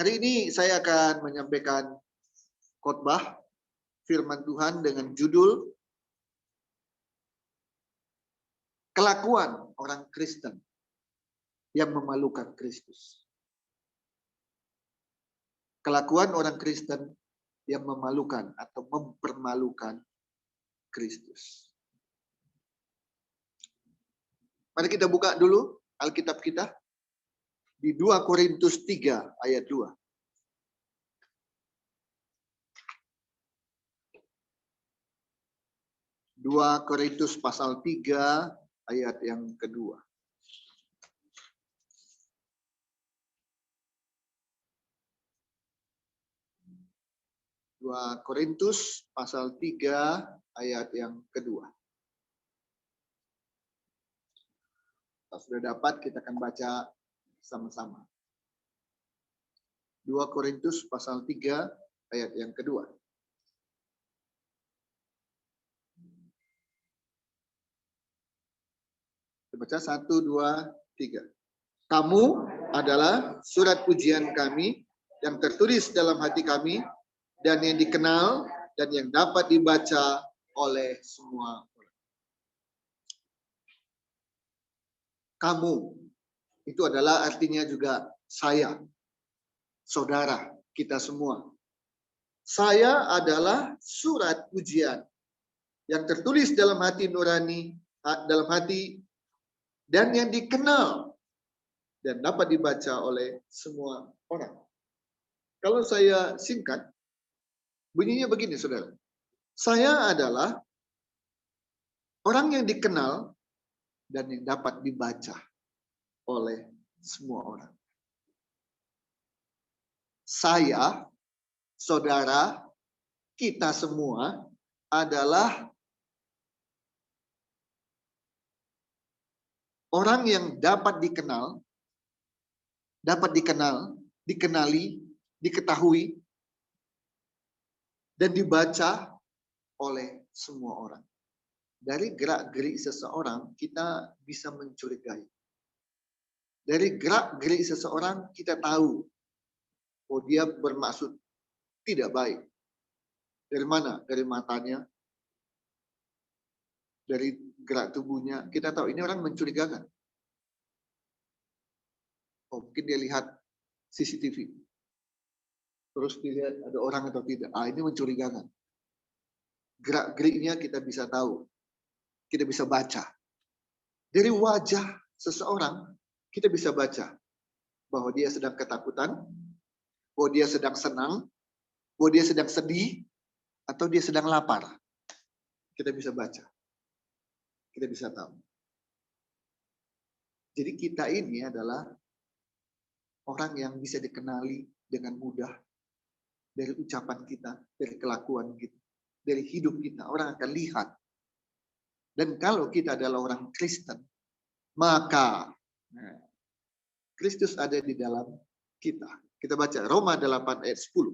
Hari ini saya akan menyampaikan khotbah firman Tuhan dengan judul Kelakuan orang Kristen yang memalukan Kristus. Kelakuan orang Kristen yang memalukan atau mempermalukan Kristus. Mari kita buka dulu Alkitab kita di 2 Korintus 3 ayat 2. 2 Korintus pasal 3 ayat yang kedua. Dua Korintus pasal 3 ayat yang kedua. Kalau sudah dapat, kita akan baca sama-sama. 2 Korintus pasal 3 ayat yang kedua. Kita baca 1, 2, 3. Kamu adalah surat pujian kami yang tertulis dalam hati kami dan yang dikenal dan yang dapat dibaca oleh semua orang. Kamu itu adalah artinya juga saya, saudara, kita semua. Saya adalah surat pujian yang tertulis dalam hati nurani, dalam hati dan yang dikenal dan dapat dibaca oleh semua orang. Kalau saya singkat, bunyinya begini, saudara. Saya adalah orang yang dikenal dan yang dapat dibaca oleh semua orang. Saya, saudara, kita semua adalah orang yang dapat dikenal, dikenali, diketahui, dan dibaca oleh semua orang. Dari gerak-gerik seseorang, kita bisa mencurigai. Dari gerak-gerik seseorang, kita tahu, oh dia bermaksud tidak baik. Dari mana? Dari matanya, dari gerak tubuhnya, kita tahu ini orang mencurigakan. Oh, mungkin dia lihat CCTV. Terus dilihat ada orang atau tidak. Ini mencurigakan. Gerak-geriknya kita bisa tahu. Kita bisa baca. Dari wajah seseorang, kita bisa baca bahwa dia sedang ketakutan, bahwa dia sedang senang, bahwa dia sedang sedih, atau dia sedang lapar. Kita bisa baca. Kita bisa tahu. Jadi kita ini adalah orang yang bisa dikenali dengan mudah dari ucapan kita, dari kelakuan kita, dari hidup kita. Orang akan lihat. Dan kalau kita adalah orang Kristen, maka Kristus ada di dalam kita. Kita baca Roma 8 ayat 10.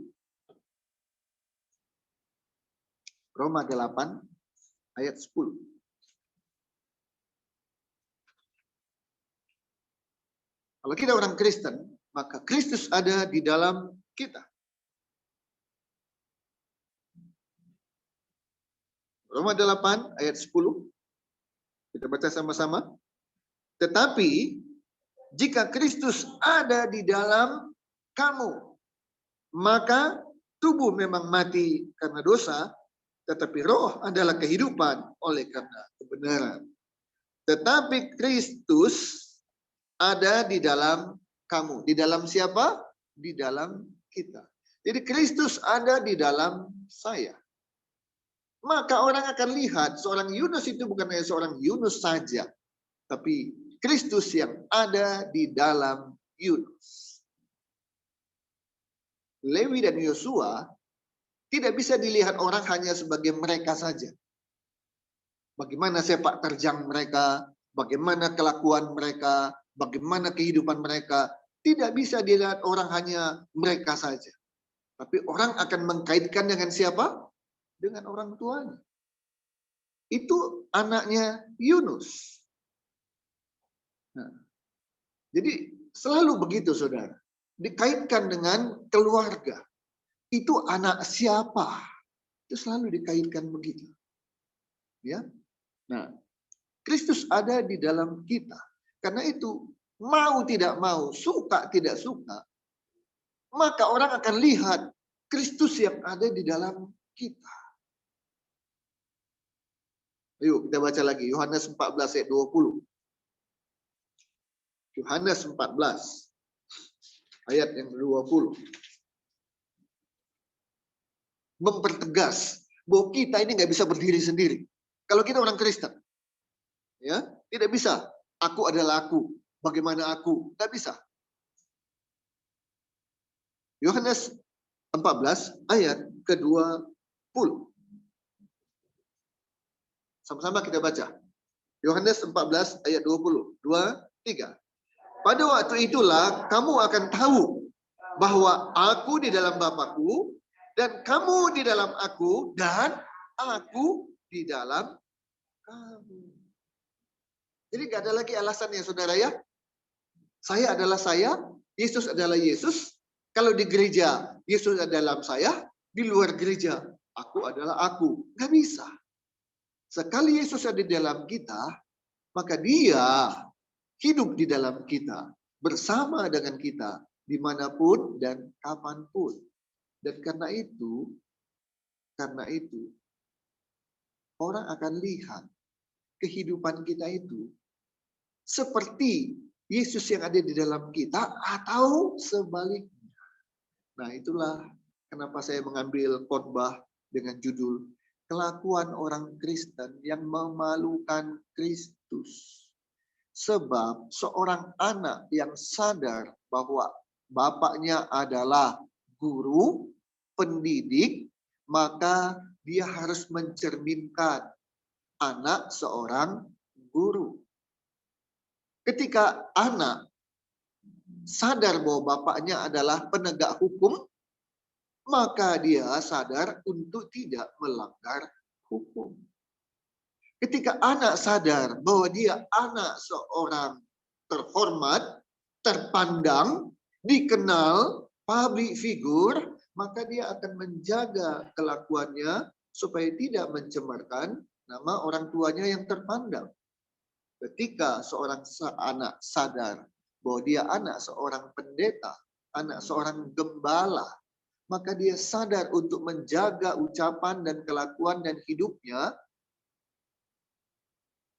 Roma 8 ayat 10. Kalau kita orang Kristen, maka Kristus ada di dalam kita. Roma 8 ayat 10. Kita baca sama-sama. Tetapi jika Kristus ada di dalam kamu, maka tubuh memang mati karena dosa, tetapi roh adalah kehidupan oleh karena kebenaran. Tetapi Kristus ada di dalam kamu. Di dalam siapa? Di dalam kita. Jadi Kristus ada di dalam saya. Maka orang akan lihat seorang Yunus itu bukan hanya seorang Yunus saja, tapi Kristus yang ada di dalam Yunus. Lewi dan Yosua tidak bisa dilihat orang hanya sebagai mereka saja. Bagaimana sepak terjang mereka, bagaimana kelakuan mereka, bagaimana kehidupan mereka, tidak bisa dilihat orang hanya mereka saja. Tapi orang akan mengkaitkan dengan siapa? Dengan orang tuanya. Itu anaknya Yunus. Nah, jadi selalu begitu, saudara. dikaitkan dengan keluarga. Itu anak siapa? Itu selalu dikaitkan begitu. Ya. Nah, Kristus ada di dalam kita. Karena itu, mau tidak mau, suka tidak suka, maka orang akan lihat Kristus yang ada di dalam kita. Yuk kita baca lagi Yohanes 14 ayat 20. Yohanes 14 ayat yang 20. Mempertegas bahwa kita ini nggak bisa berdiri sendiri. Kalau kita orang Kristen, ya tidak bisa. Aku adalah aku. Bagaimana aku? Nggak bisa. Yohanes 14 ayat ke-20. Sama-sama kita baca. Yohanes 14 ayat 20. 2, 3. Pada waktu itulah kamu akan tahu bahwa aku di dalam Bapa-Ku dan kamu di dalam aku dan aku di dalam kamu. Jadi gak ada lagi alasan ya saudara ya. Saya adalah saya, Yesus adalah Yesus. Kalau di gereja Yesus adalah dalam saya, di luar gereja aku adalah aku. Gak bisa. Sekali Yesus ada di dalam kita, maka dia hidup di dalam kita, bersama dengan kita, dimanapun dan kapanpun. Dan karena itu, orang akan lihat kehidupan kita itu seperti Yesus yang ada di dalam kita atau sebaliknya. Nah, itulah kenapa saya mengambil khotbah dengan judul Kelakuan Orang Kristen yang Memalukan Kristus. Sebab seorang anak yang sadar bahwa bapaknya adalah guru, pendidik, maka dia harus mencerminkan anak seorang guru. Ketika anak sadar bahwa bapaknya adalah penegak hukum, maka dia sadar untuk tidak melanggar hukum. Ketika anak sadar bahwa dia anak seorang terhormat, terpandang, dikenal, public figure, maka dia akan menjaga kelakuannya supaya tidak mencemarkan nama orang tuanya yang terpandang. Ketika seorang anak sadar bahwa dia anak seorang pendeta, anak seorang gembala, maka dia sadar untuk menjaga ucapan dan kelakuan dan hidupnya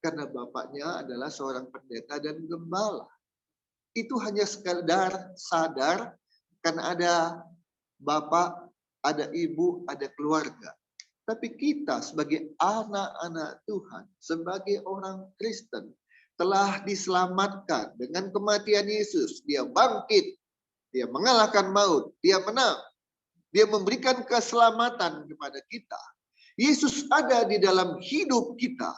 karena bapaknya adalah seorang pendeta dan gembala. Itu hanya sekedar sadar karena ada bapak, ada ibu, ada keluarga. Tapi kita sebagai anak-anak Tuhan, sebagai orang Kristen, telah diselamatkan dengan kematian Yesus. Dia bangkit, dia mengalahkan maut, dia menang. Dia memberikan keselamatan kepada kita. Yesus ada di dalam hidup kita.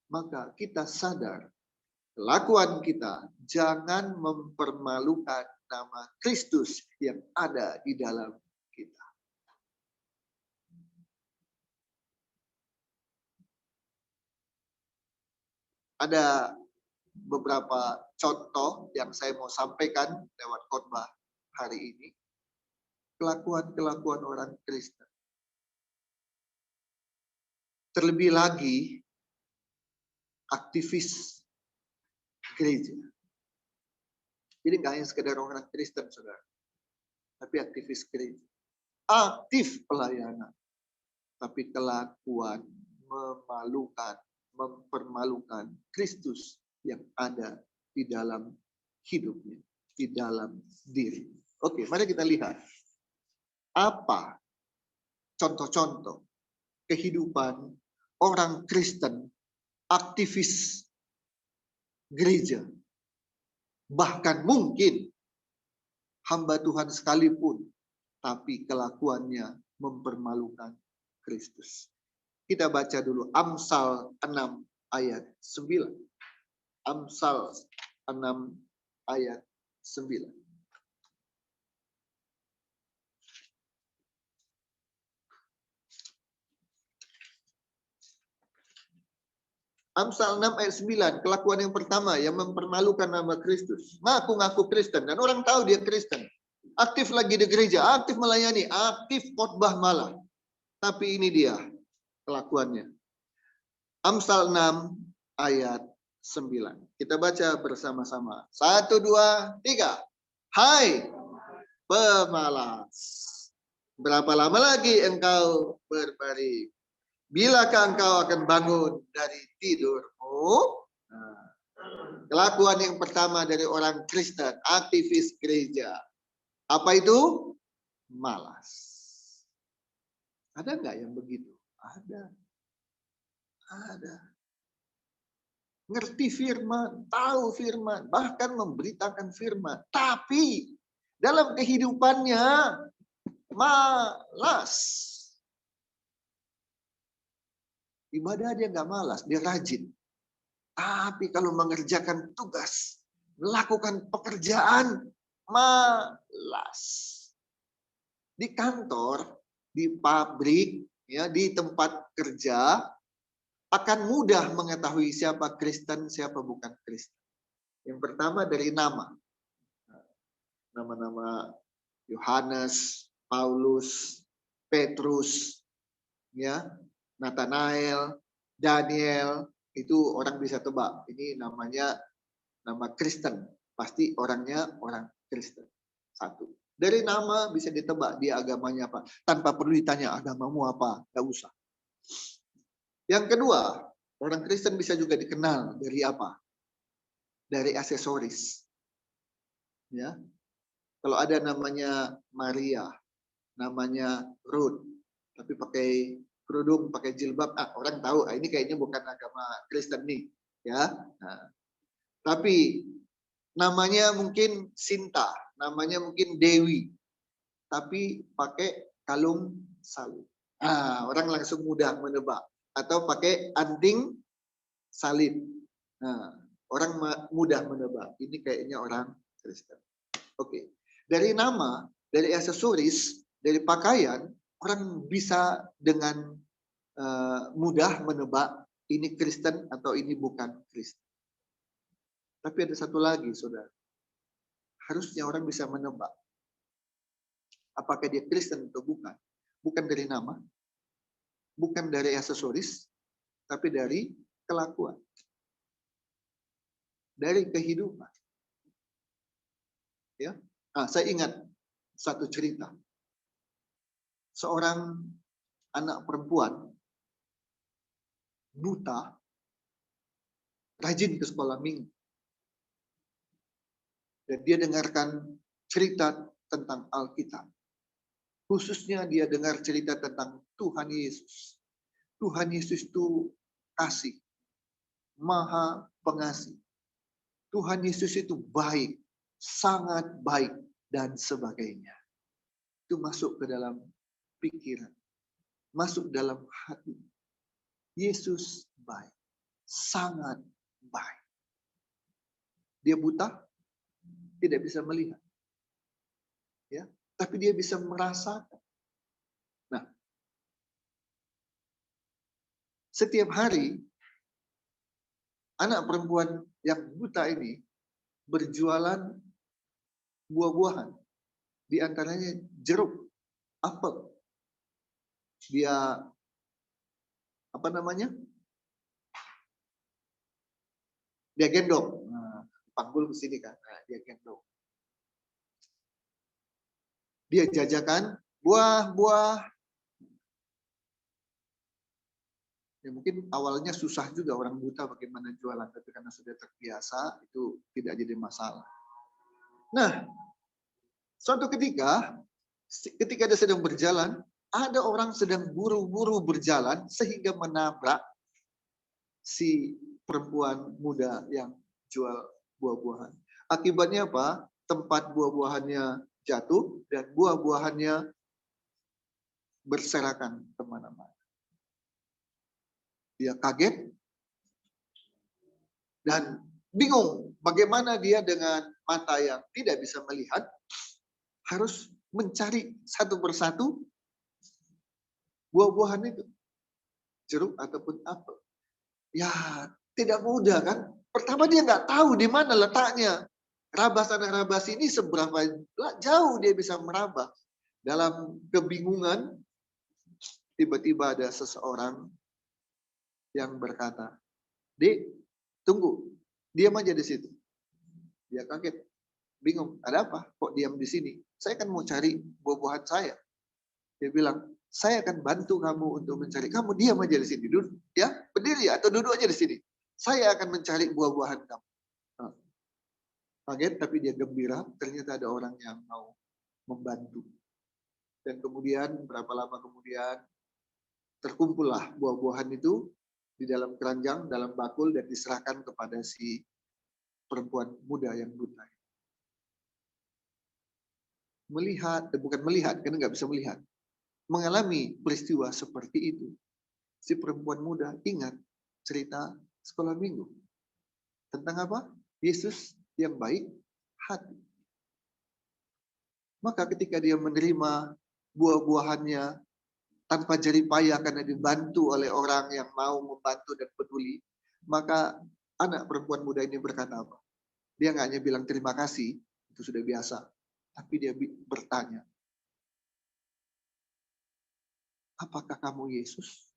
Maka kita sadar, kelakuan kita jangan mempermalukan nama Kristus yang ada di dalam kita. Ada beberapa contoh yang saya mau sampaikan lewat khotbah hari ini. Kelakuan-kelakuan orang Kristen. Terlebih lagi, aktivis gereja. Jadi nggak hanya sekedar orang Kristen, saudara. Tapi aktivis gereja. Aktif pelayanan. Tapi kelakuan memalukan, mempermalukan Kristus yang ada di dalam hidupnya, di dalam diri. Oke, mari kita lihat. Apa contoh-contoh kehidupan orang Kristen, aktivis gereja, bahkan mungkin hamba Tuhan sekalipun, tapi kelakuannya mempermalukan Kristus. Kita baca dulu Amsal 6 ayat 9. Amsal 6 ayat 9. Amsal 6 ayat 9, kelakuan yang pertama yang mempermalukan nama Kristus. Ngaku-ngaku Kristen dan orang tahu dia Kristen. aktif lagi di gereja, aktif melayani, aktif khotbah malah. Tapi ini dia kelakuannya. Amsal 6 ayat 9. Kita baca bersama-sama. 1, 2, 3. Hai pemalas, berapa lama lagi engkau berbaring? Bilakah engkau akan bangun dari tidurmu? Nah, kelakuan yang pertama dari orang Kristen, aktivis gereja. Apa itu? Malas. Ada nggak yang begitu? Ada. Ada. Ngerti firman, tahu firman, bahkan memberitakan firman. Tapi dalam kehidupannya malas. Ibadah dia nggak malas, dia rajin. Tapi kalau mengerjakan tugas, melakukan pekerjaan, malas. Di kantor, di pabrik, ya, di tempat kerja, akan mudah mengetahui siapa Kristen, siapa bukan Kristen. Yang pertama dari nama. Nama-nama Yohanes, Paulus, Petrus, ya, Nathanael, Daniel, itu orang bisa tebak. Ini namanya nama Kristen. Pasti orangnya orang Kristen. Satu. Dari nama bisa ditebak dia agamanya apa. Tanpa perlu ditanya agamamu apa. Nggak usah. Yang kedua, orang Kristen bisa juga dikenal dari apa? Dari aksesoris. Ya. Kalau ada namanya Maria, namanya Ruth, tapi pakai kerudung, pakai jilbab, orang tahu ini kayaknya bukan agama Kristen nih, ya. Nah, tapi namanya mungkin Sinta, namanya mungkin Dewi, tapi pakai kalung salib. Orang langsung mudah menebak. Atau pakai anting salib. Nah, orang mudah menebak. Ini kayaknya orang Kristen. Oke. Dari nama, dari aksesoris, dari pakaian, orang bisa dengan mudah menebak ini Kristen atau ini bukan Kristen. Tapi ada satu lagi, saudara. Harusnya orang bisa menebak apakah dia Kristen atau bukan. Bukan dari nama, bukan dari aksesoris, tapi dari kelakuan. Dari kehidupan. Ya. Saya ingat satu cerita. Seorang anak perempuan buta, rajin ke sekolah minggu. Dan dia dengarkan cerita tentang Alkitab. Khususnya dia dengar cerita tentang Tuhan Yesus. Tuhan Yesus itu kasih, maha pengasih. Tuhan Yesus itu baik, sangat baik, dan sebagainya. Itu masuk ke dalam pikiran, masuk dalam hati. Yesus baik, sangat baik. Dia buta, tidak bisa melihat. Ya, tapi dia bisa merasakan. Nah, setiap hari anak perempuan yang buta ini berjualan buah-buahan. Di antaranya jeruk, apel. Dia apa namanya? Dia gendong. Nah, panggul ke sini kan. Nah, dia gendong. Dia jajakan buah-buah. Ya, mungkin awalnya susah juga orang buta bagaimana jualan, tapi karena sudah terbiasa itu tidak jadi masalah. Nah, suatu ketika dia sedang berjalan, ada orang sedang buru-buru berjalan sehingga menabrak si perempuan muda yang jual buah-buahan. Akibatnya apa? Tempat buah-buahannya jatuh dan buah-buahannya berserakan kemana-mana. Dia kaget dan bingung bagaimana dia dengan mata yang tidak bisa melihat harus mencari satu persatu buah-buahan itu, jeruk ataupun apel. Ya, tidak mudah kan? Pertama dia nggak tahu di mana letaknya. Rabah sana rabah sini seberapa jauh dia bisa merabah. Dalam kebingungan, tiba-tiba ada seseorang yang berkata, "Dek, tunggu, diam aja di situ." Dia kaget, bingung, ada apa? Kok diam di sini? Saya kan mau cari buah-buahan saya. Dia bilang, saya akan bantu kamu untuk mencari. Kamu diam aja di sini, duduk, ya, berdiri atau duduk aja di sini. Saya akan mencari buah-buahan kamu. Nah, kaget tapi dia gembira. Ternyata ada orang yang mau membantu. Dan kemudian berapa lama kemudian terkumpullah buah-buahan itu di dalam keranjang, dalam bakul dan diserahkan kepada si perempuan muda yang buta. Melihat, bukan melihat, karena nggak bisa melihat. Mengalami peristiwa seperti itu. Si perempuan muda ingat cerita sekolah minggu. Tentang apa? Yesus yang baik hati. Maka ketika dia menerima buah-buahannya tanpa jerih payah karena dibantu oleh orang yang mau membantu dan peduli, maka anak perempuan muda ini berkata apa? Dia nggak hanya bilang terima kasih, itu sudah biasa. Tapi dia bertanya, apakah kamu Yesus?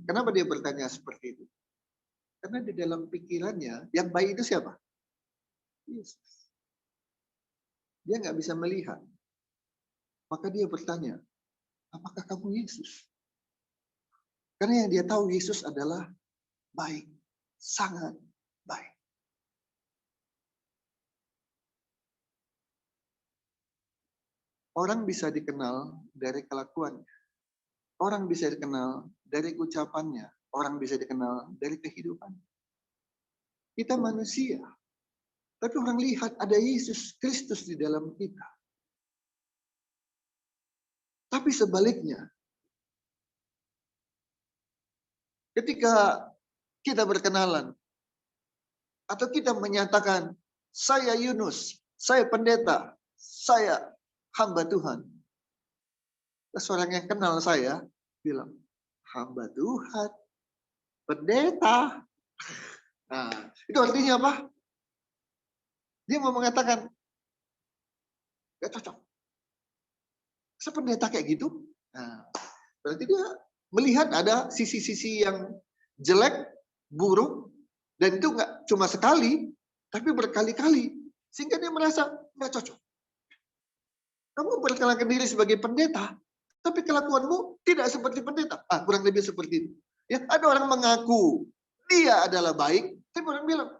Kenapa dia bertanya seperti itu? Karena di dalam pikirannya, yang baik itu siapa? Yesus. Dia nggak bisa melihat. Maka dia bertanya, apakah kamu Yesus? Karena yang dia tahu Yesus adalah baik, sangat baik. Orang bisa dikenal dari kelakuannya. Orang bisa dikenal dari ucapannya. Orang bisa dikenal dari kehidupan. Kita manusia. Tapi orang lihat ada Yesus Kristus di dalam kita. Tapi sebaliknya, ketika kita berkenalan, atau kita menyatakan, saya Yunus, saya pendeta, saya hamba Tuhan. Terus orang yang kenal saya bilang, hamba Tuhan, pendeta. Nah, itu artinya apa? Dia mau mengatakan, gak cocok. Sependeta kayak gitu? Nah, berarti dia melihat ada sisi-sisi yang jelek, buruk, dan itu nggak cuma sekali, tapi berkali-kali. Sehingga dia merasa nggak cocok. Kamu berkenalkan diri sebagai pendeta, tapi kelakuanmu tidak seperti pendeta. Kurang lebih seperti itu. Ya, ada orang mengaku dia adalah baik, tapi orang bilang,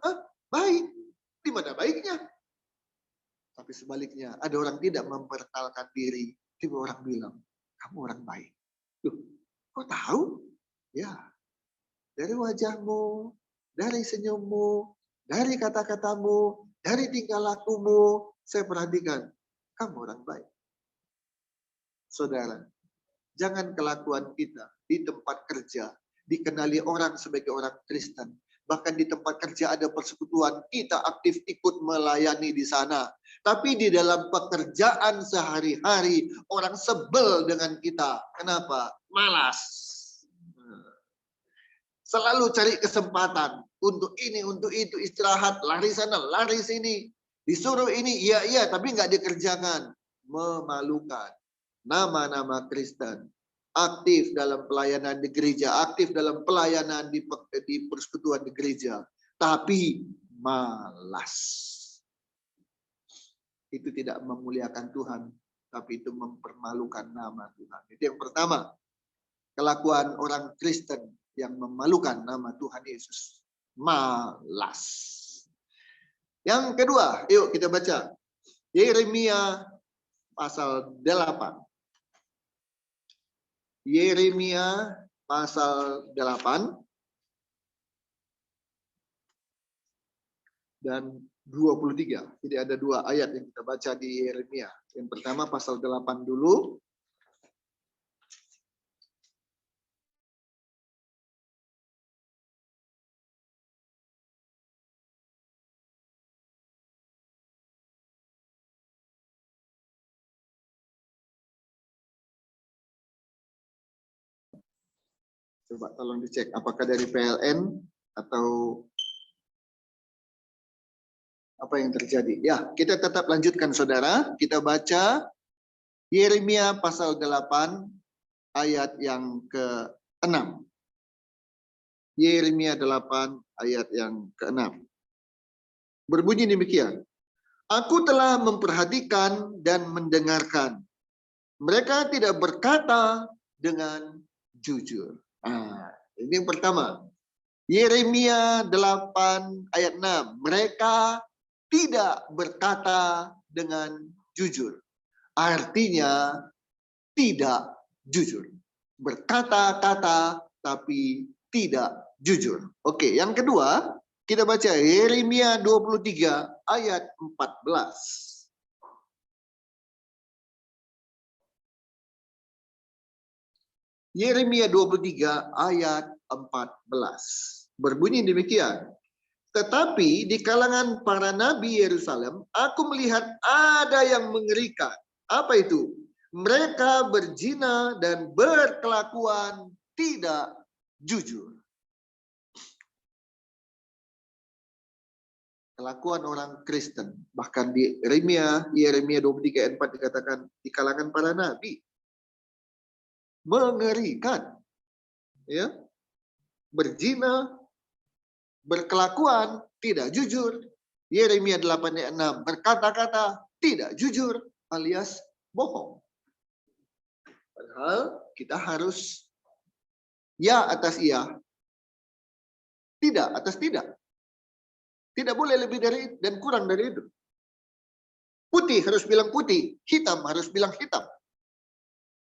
baik. Di mana baiknya? Tapi sebaliknya, ada orang tidak memperkenalkan diri, tapi orang bilang, kamu orang baik. Loh, kok tahu? Ya, dari wajahmu, dari senyummu, dari kata-katamu, dari tingkah lakumu, saya perhatikan, kamu orang baik. Saudara, jangan kelakuan kita di tempat kerja dikenali orang sebagai orang Kristen. Bahkan di tempat kerja ada persekutuan, kita aktif ikut melayani di sana. Tapi di dalam pekerjaan sehari-hari, orang sebel dengan kita. Kenapa? Malas. Selalu cari kesempatan. Untuk ini, untuk itu, istirahat, lari sana, lari sini. Disuruh ini, iya, tapi nggak dikerjakan. Memalukan. Nama-nama Kristen. Aktif dalam pelayanan di gereja, aktif dalam pelayanan di persekutuan di gereja, tapi malas. Itu tidak memuliakan Tuhan, tapi itu mempermalukan nama Tuhan. Itu yang pertama, kelakuan orang Kristen yang memalukan nama Tuhan Yesus. Malas. Yang kedua, yuk kita baca. Yeremia pasal 8. Yeremia pasal 8 dan 23. Jadi ada dua ayat yang kita baca di Yeremia. Yang pertama pasal 8 dulu. Coba tolong dicek apakah dari PLN atau Apa yang terjadi? Ya, kita tetap lanjutkan saudara. Kita baca Yeremia pasal 8 ayat yang ke-6. Yeremia 8 ayat yang ke-6. Berbunyi demikian. Aku telah memperhatikan dan mendengarkan. Mereka tidak berkata dengan jujur. Nah, ini yang pertama. Yeremia 8 ayat 6. Mereka tidak berkata dengan jujur. Artinya tidak jujur. Berkata-kata tapi tidak jujur. Oke, yang kedua, kita baca Yeremia 23 ayat 14. Yeremia 23 ayat 14. Berbunyi demikian. Tetapi di kalangan para nabi Yerusalem, aku melihat ada yang mengerikan. Apa itu? Mereka berzina dan berkelakuan tidak jujur. Kelakuan orang Kristen. Bahkan di Yeremia 23 ayat 4 dikatakan di kalangan para nabi. Mengerikan. Ya. Berzina, berkelakuan tidak jujur. Yeremia 8 ayat 6 berkata-kata tidak jujur alias bohong. Padahal kita harus ya atas iya, tidak atas tidak. Tidak boleh lebih dari dan kurang dari itu. Putih harus bilang putih, hitam harus bilang hitam.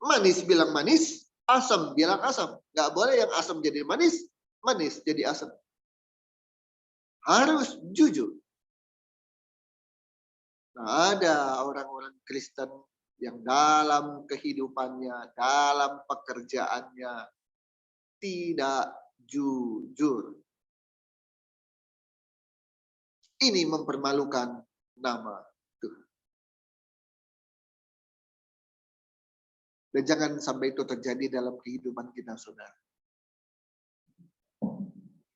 Manis bilang manis, asam bilang asam. Nggak boleh yang asam jadi manis, manis jadi asam. Harus jujur. Nah, ada orang-orang Kristen yang dalam kehidupannya, dalam pekerjaannya tidak jujur. Ini mempermalukan nama Tuhan. Dan jangan sampai itu terjadi dalam kehidupan kita, saudara.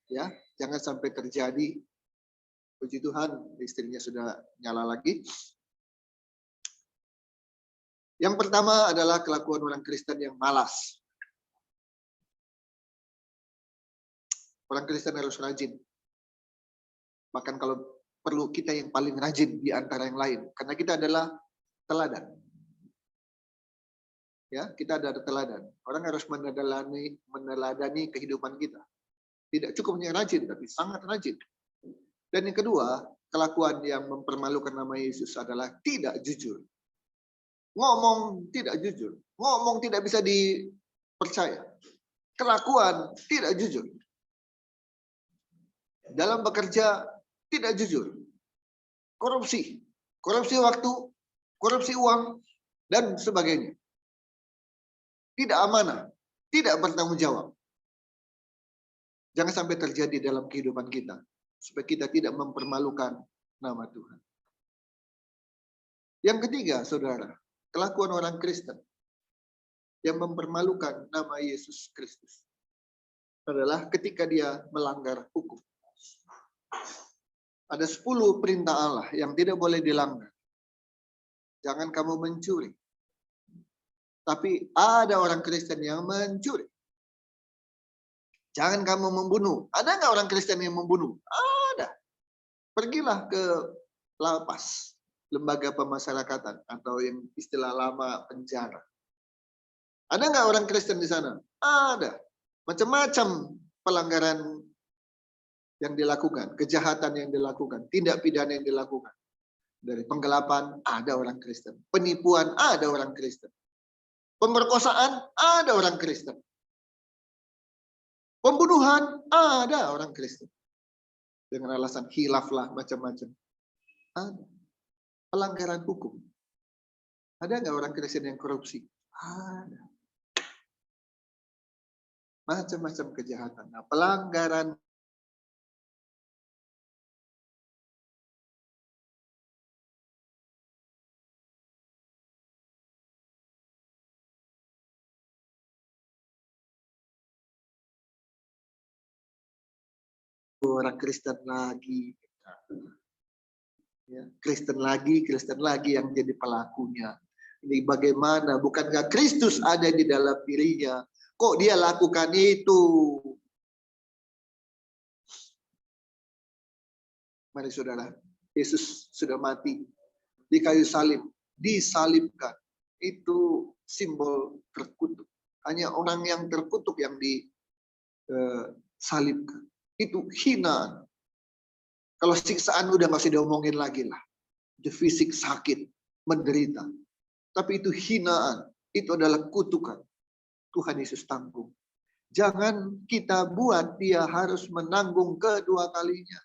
Ya, jangan sampai terjadi. Puji Tuhan, istrinya sudah nyala lagi. Yang pertama adalah kelakuan orang Kristen yang malas. Orang Kristen harus rajin. Bahkan kalau perlu kita yang paling rajin di antara yang lain. Karena kita adalah teladan. Ya, kita ada teladan. Orang harus meneladani kehidupan kita. Tidak cukup hanya rajin, tapi sangat rajin. Dan yang kedua, kelakuan yang mempermalukan nama Yesus adalah tidak jujur. Ngomong tidak jujur. Ngomong tidak bisa dipercaya. Kelakuan tidak jujur. Dalam bekerja tidak jujur. Korupsi. Korupsi waktu, korupsi uang, dan sebagainya. Tidak amanah. Tidak bertanggung jawab. Jangan sampai terjadi dalam kehidupan kita. Supaya kita tidak mempermalukan nama Tuhan. Yang ketiga, saudara, kelakuan orang Kristen yang mempermalukan nama Yesus Kristus adalah ketika dia melanggar hukum. Ada 10 perintah Allah yang tidak boleh dilanggar. Jangan kamu mencuri. Tapi ada orang Kristen yang mencuri. Jangan kamu membunuh. Ada nggak orang Kristen yang membunuh? Ada. Pergilah ke lapas, lembaga pemasyarakatan, atau yang istilah lama penjara. Ada nggak orang Kristen di sana? Ada. Macam-macam pelanggaran yang dilakukan, kejahatan yang dilakukan, tindak pidana yang dilakukan. Dari penggelapan, ada orang Kristen. Penipuan, ada orang Kristen. Pemerkosaan, ada orang Kristen. Pembunuhan, ada orang Kristen. Dengan alasan khilaf lah, macam-macam. Ada. Pelanggaran hukum. Ada nggak orang Kristen yang korupsi? Ada. Macam-macam kejahatan. Nah, pelanggaran orang Kristen lagi. Ya, Kristen lagi yang jadi pelakunya. Ini bagaimana? Bukankah Kristus ada di dalam dirinya? Kok dia lakukan itu? Mari saudara, Yesus sudah mati di kayu salib, disalibkan. Itu simbol terkutuk. Hanya orang yang terkutuk yang disalibkan. Itu hinaan. Kalau siksaan udah nggak usah diomongin lagi lah. Itu fisik sakit, menderita. Tapi itu hinaan. Itu adalah kutukan. Tuhan Yesus tanggung. Jangan kita buat dia harus menanggung kedua kalinya.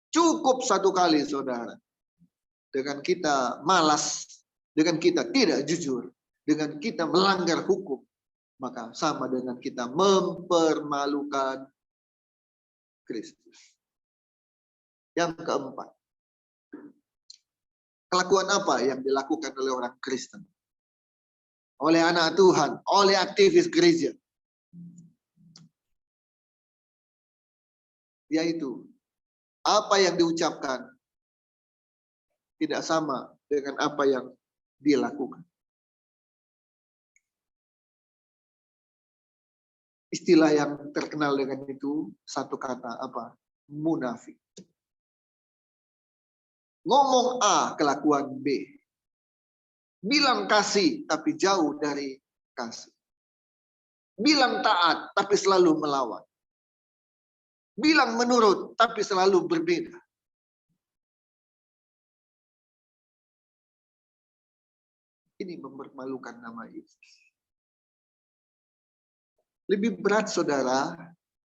Cukup satu kali, saudara. Dengan kita malas, dengan kita tidak jujur, dengan kita melanggar hukum, maka sama dengan kita mempermalukan Kristus. Yang keempat, kelakuan apa yang dilakukan oleh orang Kristen? Oleh anak Tuhan, oleh aktivis gereja. Yaitu, apa yang diucapkan tidak sama dengan apa yang dilakukan. Istilah yang terkenal dengan itu, satu kata apa? Munafik. Ngomong A, kelakuan B. Bilang kasih, tapi jauh dari kasih. Bilang taat, tapi selalu melawan. Bilang menurut, tapi selalu berbeda. Ini mempermalukan nama Yesus. Lebih berat, saudara,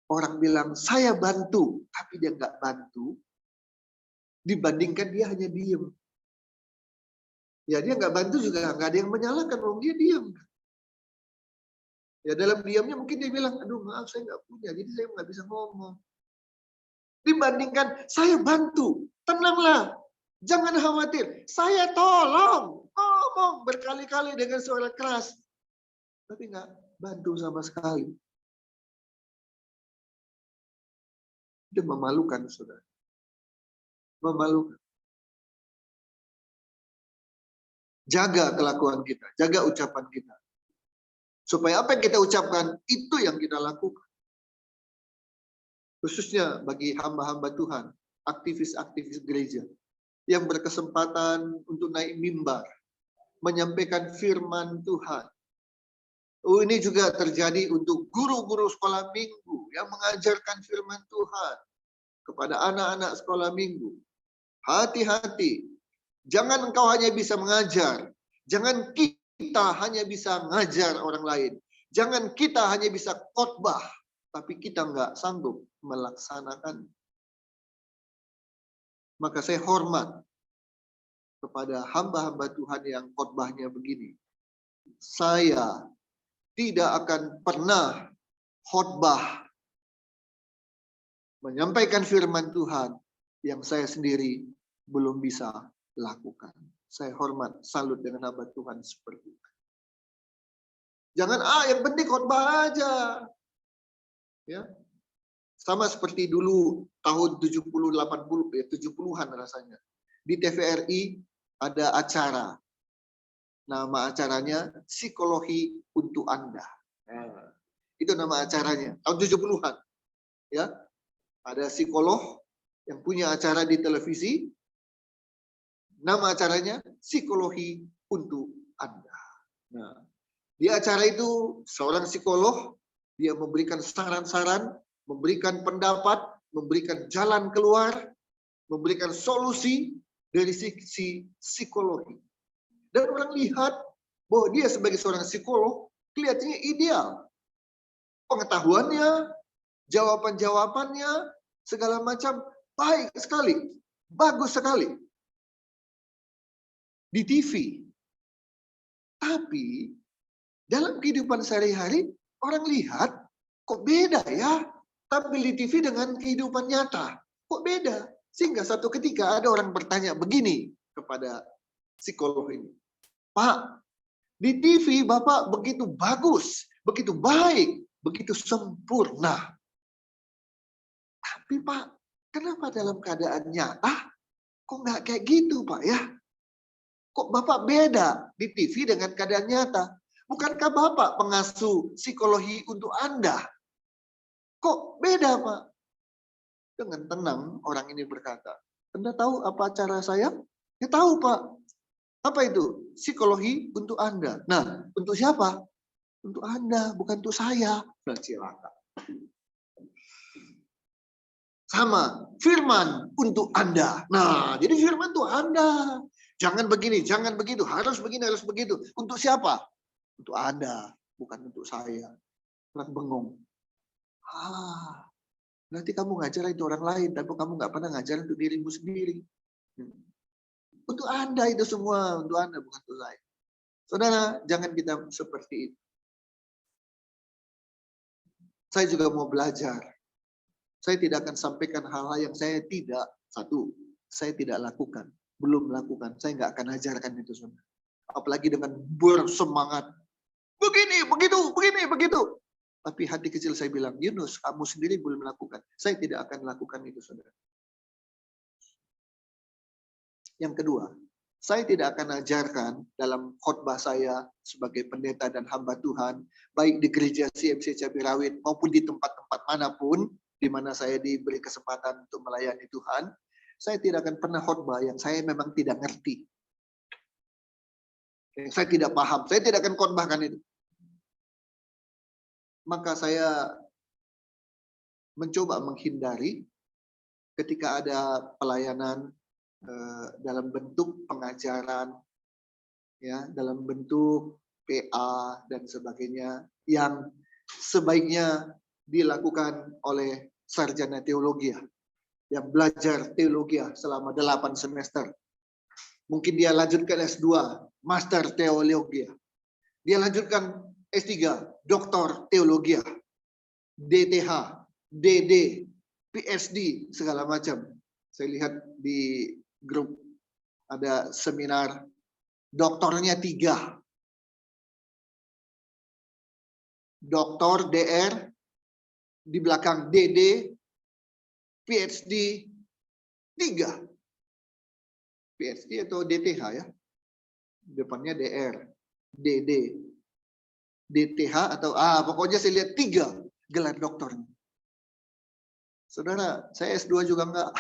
orang bilang, saya bantu, tapi dia nggak bantu, dibandingkan dia hanya diem. Ya, dia nggak bantu juga, nggak ada yang menyalahkan, orang dia diem. Ya, dalam diamnya mungkin dia bilang, aduh maaf, saya nggak punya, jadi saya nggak bisa ngomong. Dibandingkan, saya bantu, tenanglah, jangan khawatir, saya tolong, ngomong berkali-kali dengan suara keras, tapi nggak bantu sama sekali. Itu memalukan, saudara. Memalukan. Jaga kelakuan kita, jaga ucapan kita. Supaya apa yang kita ucapkan, itu yang kita lakukan. Khususnya bagi hamba-hamba Tuhan, aktivis-aktivis gereja, yang berkesempatan untuk naik mimbar, menyampaikan firman Tuhan. Ini juga terjadi untuk guru-guru sekolah minggu yang mengajarkan firman Tuhan kepada anak-anak sekolah minggu. Hati-hati, jangan engkau hanya bisa mengajar, jangan kita hanya bisa mengajar orang lain, jangan kita hanya bisa khotbah, tapi kita nggak sanggup melaksanakan. Maka saya hormat kepada hamba-hamba Tuhan yang khotbahnya begini. Saya tidak akan pernah khotbah menyampaikan firman Tuhan yang saya sendiri belum bisa lakukan. Saya hormat, salut dengan hamba Tuhan seperti itu. Jangan yang penting khotbah aja. Ya. Sama seperti dulu tahun 70 80 70-an rasanya. Di TVRI ada acara. Nama acaranya Psikologi untuk Anda. Nah, itu nama acaranya tahun 70-an. Ya. Ada psikolog yang punya acara di televisi. Nama acaranya Psikologi untuk Anda. Nah, di acara itu seorang psikolog dia memberikan saran-saran, memberikan pendapat, memberikan jalan keluar, memberikan solusi dari sisi psikologi. Dan orang lihat bahwa dia sebagai seorang psikolog kelihatannya ideal. Pengetahuannya, jawaban-jawabannya, segala macam baik sekali, bagus sekali. Di TV. Tapi dalam kehidupan sehari-hari orang lihat kok beda ya tampil di TV dengan kehidupan nyata. Kok beda? Sehingga satu ketika ada orang bertanya begini kepada psikolog ini. Pak, di TV Bapak begitu bagus, begitu baik, begitu sempurna. Tapi Pak, kenapa dalam keadaan nyata Kok nggak kayak gitu Pak ya? Kok Bapak beda di TV dengan keadaan nyata? Bukankah Bapak pengasuh psikologi untuk Anda? Kok beda Pak? Dengan tenang orang ini berkata, Anda tahu apa cara saya? Ya tahu Pak. Apa itu? Psikologi untuk Anda. Nah, untuk siapa? Untuk Anda, bukan untuk saya. Nah, silakan. Sama, firman untuk Anda. Nah, jadi firman untuk Anda. Jangan begini, jangan begitu, harus begini, harus begitu. Untuk siapa? Untuk Anda, bukan untuk saya. Orang bengong. Berarti kamu ngajar itu orang lain, tapi kamu nggak pernah ngajar untuk dirimu sendiri. Untuk Anda itu semua, untuk Anda, bukan untuk saya. Saudara, jangan kita seperti itu. Saya juga mau belajar. Saya tidak akan sampaikan hal-hal yang saya tidak lakukan. Belum lakukan, saya nggak akan ajarkan itu saudara. Apalagi dengan bersemangat. Begini, begitu, begini, begitu. Tapi hati kecil saya bilang, Yunus, kamu sendiri belum melakukan. Saya tidak akan lakukan itu saudara. Yang kedua, saya tidak akan ajarkan dalam khotbah saya sebagai pendeta dan hamba Tuhan, baik di gereja CMC Cabai Rawit maupun di tempat-tempat manapun, di mana saya diberi kesempatan untuk melayani Tuhan, saya tidak akan pernah khotbah yang saya memang tidak ngerti. Yang saya tidak paham, saya tidak akan khotbahkan itu. Maka saya mencoba menghindari ketika ada pelayanan dalam bentuk pengajaran, ya, dalam bentuk PA dan sebagainya, yang sebaiknya dilakukan oleh sarjana teologi yang belajar teologi selama 8 semester. Mungkin dia lanjutkan S2, Master Teologi. Dia lanjutkan S3, Doktor Teologi. DTH, DD, PhD, segala macam. Saya lihat di grup ada seminar doktornya 3. Doktor, DR, di belakang DD, PhD 3. PhD atau DTH ya. Depannya DR, DD, DTH atau pokoknya saya lihat 3 gelar doktornya. Saudara, saya S2 juga enggak.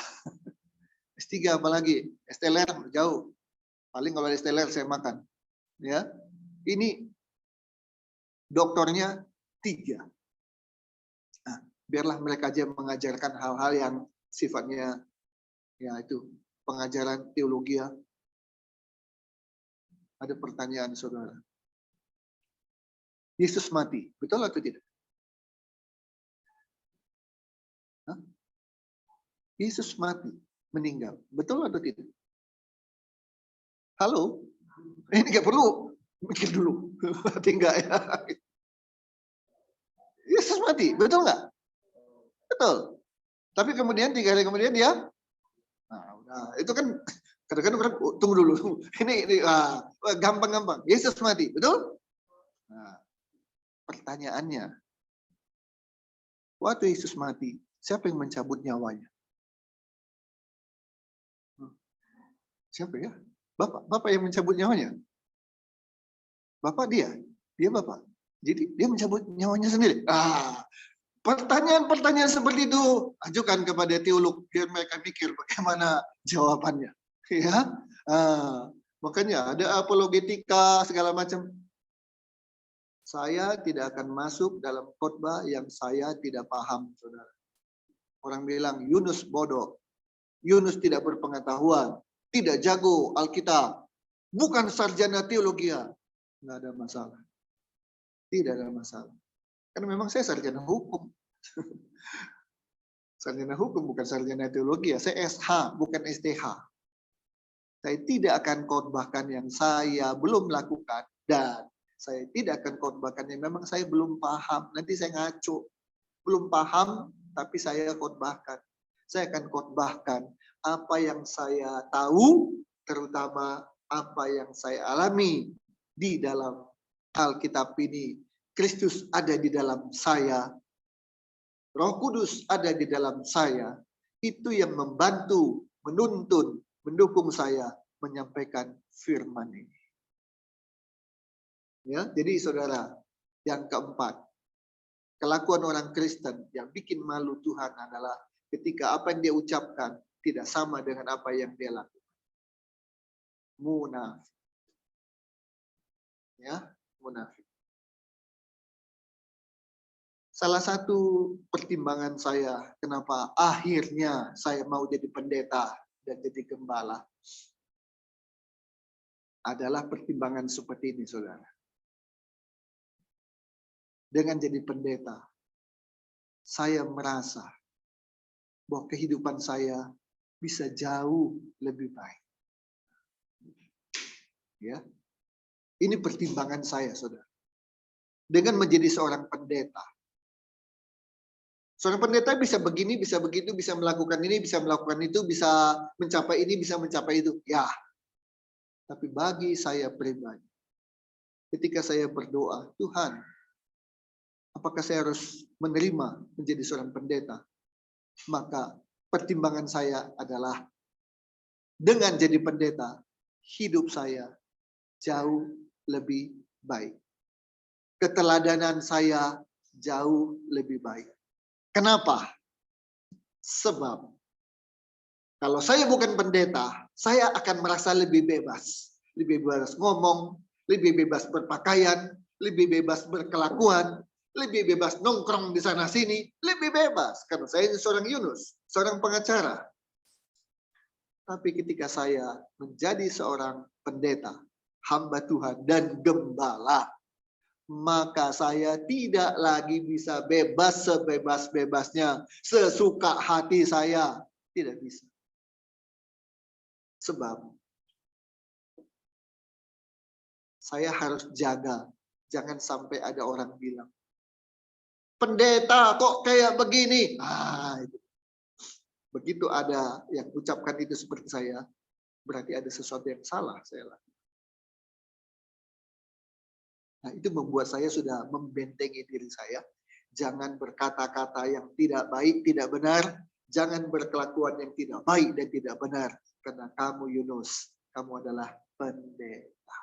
S3 apalagi, STLR jauh. Paling kalau STLR saya makan. Ya. Ini doktornya 3. Nah, biarlah mereka aja mengajarkan hal-hal yang sifatnya ya itu pengajaran teologi. Ada pertanyaan saudara. Yesus mati, betul atau tidak? Hah? Yesus mati, meninggal, betul atau tidak? Halo? Ini nggak perlu mikir dulu, mati enggak ya? Yesus mati, betul nggak? Betul. Tapi kemudian 3 hari kemudian dia, nah, itu kan kadang-kadang orang tunggu dulu. Ini gampang-gampang. Yesus mati, betul? Nah, pertanyaannya, waktu Yesus mati, siapa yang mencabut nyawanya? Siapa ya? Bapak yang mencabut nyawanya. Bapak dia Bapak. Jadi dia mencabut nyawanya sendiri. Pertanyaan-pertanyaan seperti itu ajukan kepada teolog biar mereka pikir bagaimana jawabannya. Ya, makanya ada apologetika segala macam. Saya tidak akan masuk dalam khotbah yang saya tidak paham, saudara. Orang bilang Yunus bodoh, Yunus tidak berpengetahuan, tidak jago Alkitab, bukan sarjana teologi. Nggak ada masalah. Tidak ada masalah. Karena memang saya sarjana hukum. Sarjana hukum bukan sarjana teologi. Saya SH, bukan STH. Saya tidak akan khotbahkan yang saya belum lakukan. Dan saya tidak akan khotbahkan yang memang saya belum paham. Nanti saya ngaco. Belum paham, tapi saya khotbahkan. Saya akan khotbahkan apa yang saya tahu, terutama apa yang saya alami di dalam Alkitab ini. Kristus ada di dalam saya. Roh Kudus ada di dalam saya. Itu yang membantu, menuntun, mendukung saya menyampaikan firman ini. Ya, jadi saudara, yang keempat, kelakuan orang Kristen yang bikin malu Tuhan adalah ketika apa yang dia ucapkan tidak sama dengan apa yang dia lakukan. Munafik. Ya, munafik. Salah satu pertimbangan saya kenapa akhirnya saya mau jadi pendeta dan jadi gembala adalah pertimbangan seperti ini, saudara. Dengan jadi pendeta, saya merasa bahwa kehidupan saya bisa jauh lebih baik. Ya, ini pertimbangan saya, saudara. Dengan menjadi seorang pendeta, seorang pendeta bisa begini, bisa begitu, bisa melakukan ini, bisa melakukan itu, bisa mencapai ini, bisa mencapai itu. Ya, tapi bagi saya pribadi, ketika saya berdoa, Tuhan, apakah saya harus menerima menjadi seorang pendeta? Maka pertimbangan saya adalah dengan jadi pendeta, hidup saya jauh lebih baik. Keteladanan saya jauh lebih baik. Kenapa? Sebab kalau saya bukan pendeta, saya akan merasa lebih bebas. Lebih bebas ngomong, lebih bebas berpakaian, lebih bebas berkelakuan, lebih bebas nongkrong di sana sini, lebih bebas. Karena saya seorang Yunus, seorang pengacara. Tapi ketika saya menjadi seorang pendeta, hamba Tuhan dan gembala, maka saya tidak lagi bisa bebas sebebas-bebasnya, sesuka hati saya. Tidak bisa. Sebab saya harus jaga, jangan sampai ada orang bilang, pendeta kok kayak begini. Itu. Begitu ada yang ucapkan itu seperti saya, berarti ada sesuatu yang salah saya lakukan. Nah, itu membuat saya sudah membentengi diri saya. Jangan berkata-kata yang tidak baik, tidak benar. Jangan berkelakuan yang tidak baik dan tidak benar. Karena kamu Yunus, kamu adalah pendeta.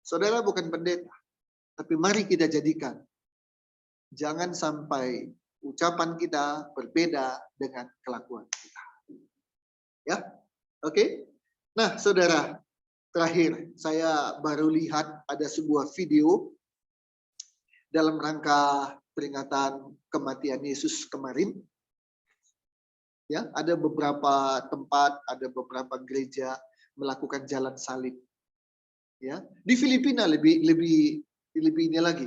Saudara bukan pendeta, tapi mari kita jadikan. Jangan sampai ucapan kita berbeda dengan kelakuan kita. Ya, oke? Nah, saudara, terakhir saya baru lihat ada sebuah video dalam rangka peringatan kematian Yesus kemarin. Ya, ada beberapa tempat, ada beberapa gereja melakukan jalan salib. Ya, di Filipina lebih ini lagi.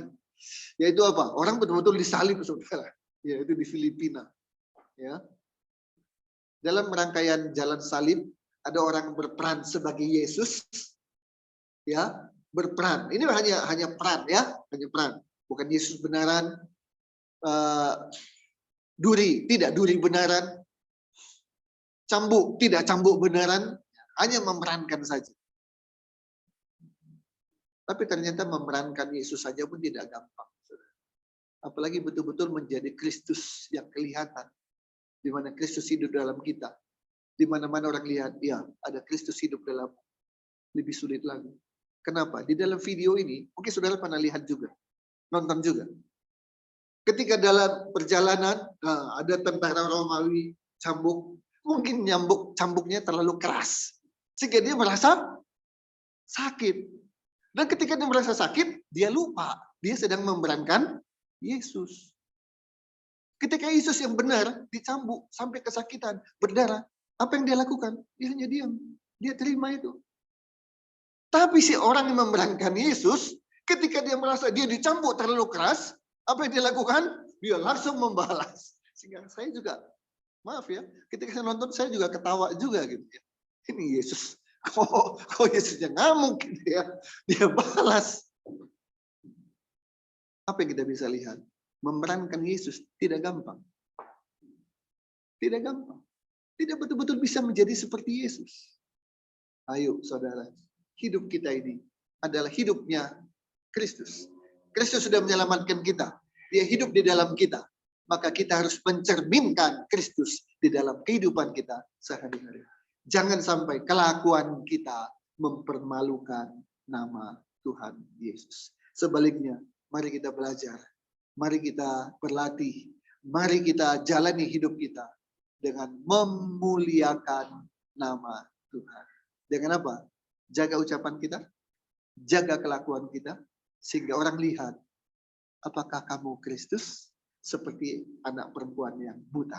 Yaitu apa? Orang betul-betul disalib, saudara. Ya, itu di Filipina. Ya. Dalam rangkaian jalan salib ada orang berperan sebagai Yesus. Ya, berperan. Ini hanya peran ya, hanya peran. Bukan Yesus benaran. Duri, tidak duri benaran. Cambuk, tidak cambuk benaran. Hanya memerankan saja. Tapi ternyata memerankan Yesus saja pun tidak gampang. Apalagi betul-betul menjadi Kristus yang kelihatan. Di mana Kristus hidup dalam kita. Di mana-mana orang lihat, ya ada Kristus hidup dalam. Lebih sulit lagi. Kenapa? Di dalam video ini, mungkin saudara pernah lihat juga. Nonton juga. Ketika dalam perjalanan, ada tentara Romawi cambuk. Mungkin cambuknya terlalu keras. Sehingga dia merasa sakit. Dan ketika dia merasa sakit, dia lupa. Dia sedang memerankan Yesus. Ketika Yesus yang benar dicambuk sampai kesakitan, berdarah. Apa yang dia lakukan? Dia hanya diam. Dia terima itu. Tapi si orang yang memerankan Yesus, ketika dia merasa dia dicambuk terlalu keras, apa yang dia lakukan? Dia langsung membalas. Sehingga saya juga, maaf ya, ketika saya nonton saya juga ketawa juga gitu ya. Ini Yesus. Kok Yesusnya ngamuk gitu ya. Dia balas. Apa yang kita bisa lihat? Memerankan Yesus tidak gampang. Tidak gampang. Tidak betul-betul bisa menjadi seperti Yesus. Ayo saudara, hidup kita ini adalah hidupnya Kristus. Kristus sudah menyelamatkan kita. Dia hidup di dalam kita. maka kita harus mencerminkan Kristus di dalam kehidupan kita sehari-hari. Jangan sampai kelakuan kita mempermalukan nama Tuhan Yesus. Sebaliknya, mari kita belajar, mari kita berlatih, mari kita jalani hidup kita dengan memuliakan nama Tuhan. Dengan apa? Jaga ucapan kita, jaga kelakuan kita, sehingga orang lihat apakah kamu Kristus seperti anak perempuan yang buta.